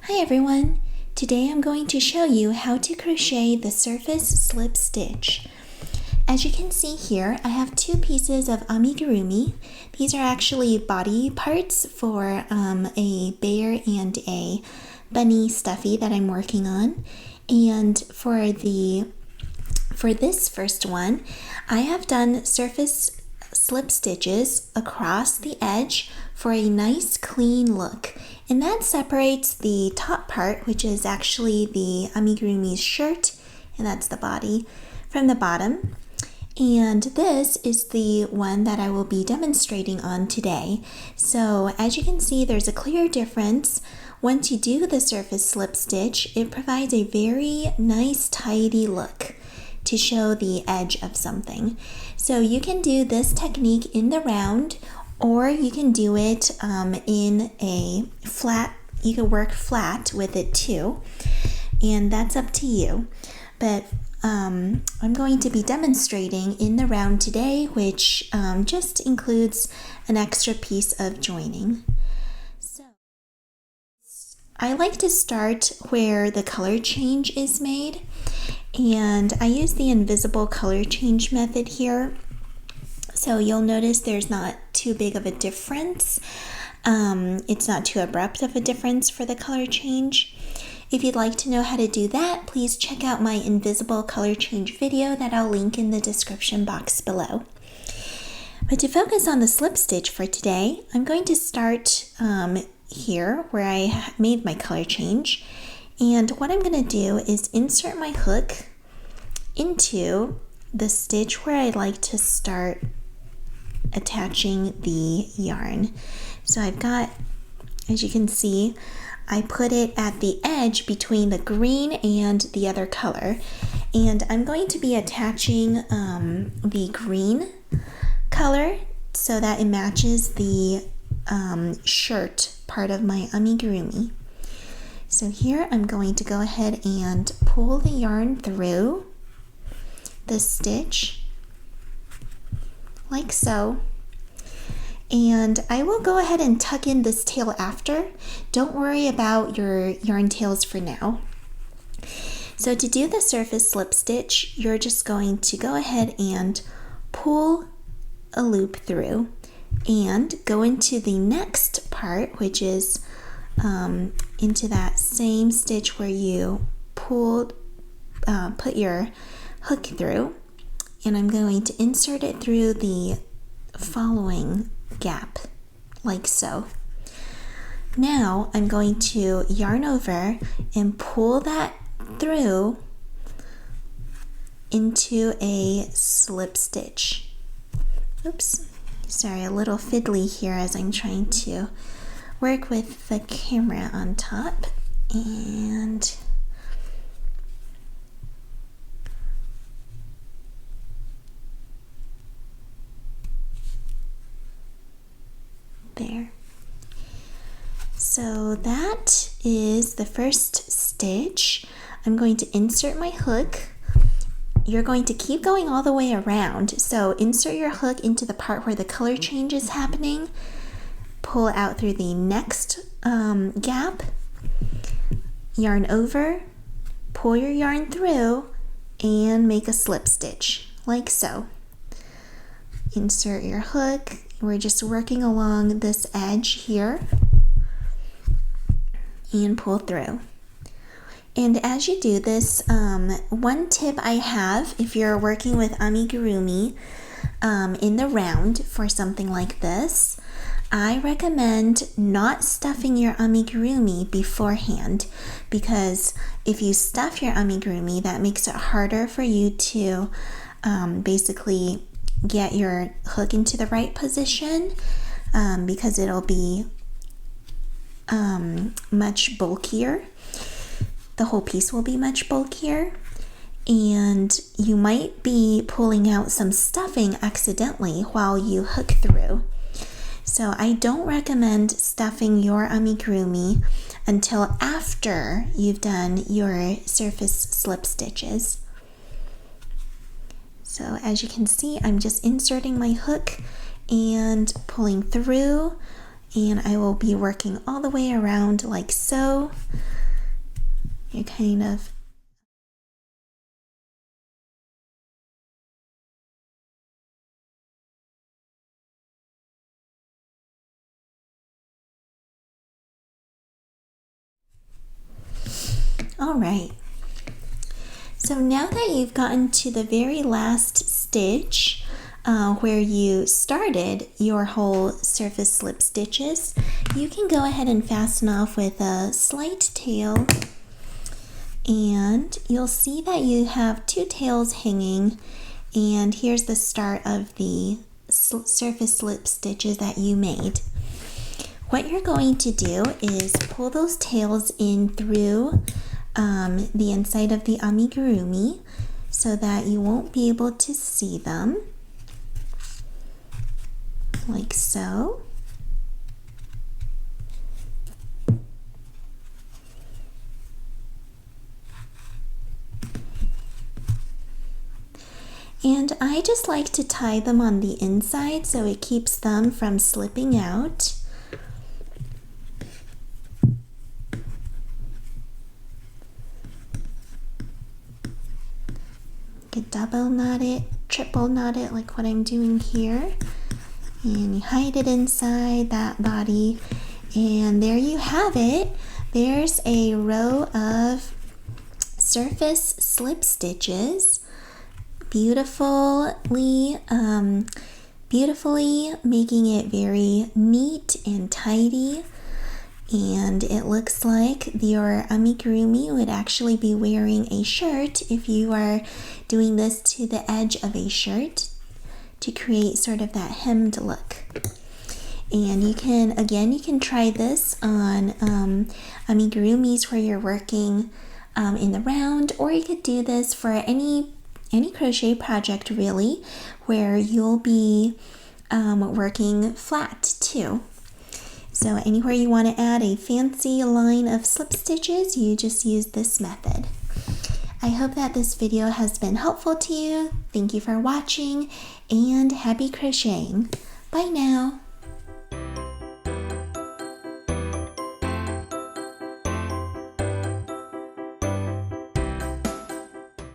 Hi everyone! Today I'm going to show you how to crochet the surface slip stitch. As you can see here, I have two pieces of amigurumi. These are actually body parts for a bear and a bunny stuffy that I'm working on. And for this first one, I have done surface slip stitches across the edge for a nice clean look, and that separates the top part, which is actually the amigurumi's shirt, and that's the body, from the bottom. And this is the one that I will be demonstrating on today. So as you can see, there's a clear difference. Once you do the surface slip stitch, it provides a very nice tidy look to show the edge of something. So you can do this technique in the round, or you can do it in a flat. You can work flat with it too, and that's up to you. But I'm going to be demonstrating in the round today, which just includes an extra piece of joining. So I like to start where the color change is made, and I use the invisible color change method here. So you'll notice there's not too big of a difference. It's not too abrupt of a difference for the color change. If you'd like to know how to do that, please check out my invisible color change video that I'll link in the description box below. But to focus on the slip stitch for today, I'm going to start here where I made my color change. And what I'm going to do is insert my hook into the stitch where I like to start attaching the yarn. So I've got, as you can see, I put it at the edge between the green and the other color, and I'm going to be attaching the green color so that it matches the shirt part of my amigurumi. So here I'm going to go ahead and pull the yarn through the stitch like so. And I will go ahead and tuck in this tail after. Don't worry about your yarn tails for now. So to do the surface slip stitch, you're just going to go ahead and pull a loop through and go into the next part, which is into that same stitch where you put your hook through, and I'm going to insert it through the following gap like so. Now I'm going to yarn over and pull that through into a slip stitch. Oops, sorry, a little fiddly here as I'm trying to work with the camera on top. And there. So that is the first stitch. I'm going to insert my hook. You're going to keep going all the way around. So insert your hook into the part where the color change is happening. Pull out through the next gap. Yarn over. Pull your yarn through and make a slip stitch like so. Insert your hook. We're just working along this edge here and pull through. And as you do this, one tip I have if you're working with amigurumi in the round for something like this, I recommend not stuffing your amigurumi beforehand, because if you stuff your amigurumi, that makes it harder for you to basically get your hook into the right position, because it'll be much bulkier. The whole piece will be much bulkier, and you might be pulling out some stuffing accidentally while you hook through. So I don't recommend stuffing your amigurumi until after you've done your surface slip stitches. So as you can see, I'm just inserting my hook and pulling through and I will be working all the way around like so. You're kind of all right. So now that you've gotten to the very last stitch where you started your whole surface slip stitches, you can go ahead and fasten off with a slight tail, and you'll see that you have two tails hanging, and here's the start of the surface slip stitches that you made. What you're going to do is pull those tails in through the inside of the amigurumi so that you won't be able to see them, like so. And I just like to tie them on the inside so it keeps them from slipping out. You could double knot it, triple knot it like what I'm doing here. And you hide it inside that body. And there you have it. There's a row of surface slip stitches. Beautifully making it very neat and tidy. And it looks like your amigurumi would actually be wearing a shirt if you are doing this to the edge of a shirt to create sort of that hemmed look. And you can try this on amigurumis where you're working in the round, or you could do this for any crochet project really where you'll be working flat too. So anywhere you want to add a fancy line of slip stitches, you just use this method. I hope that this video has been helpful to you. Thank you for watching and happy crocheting. Bye now.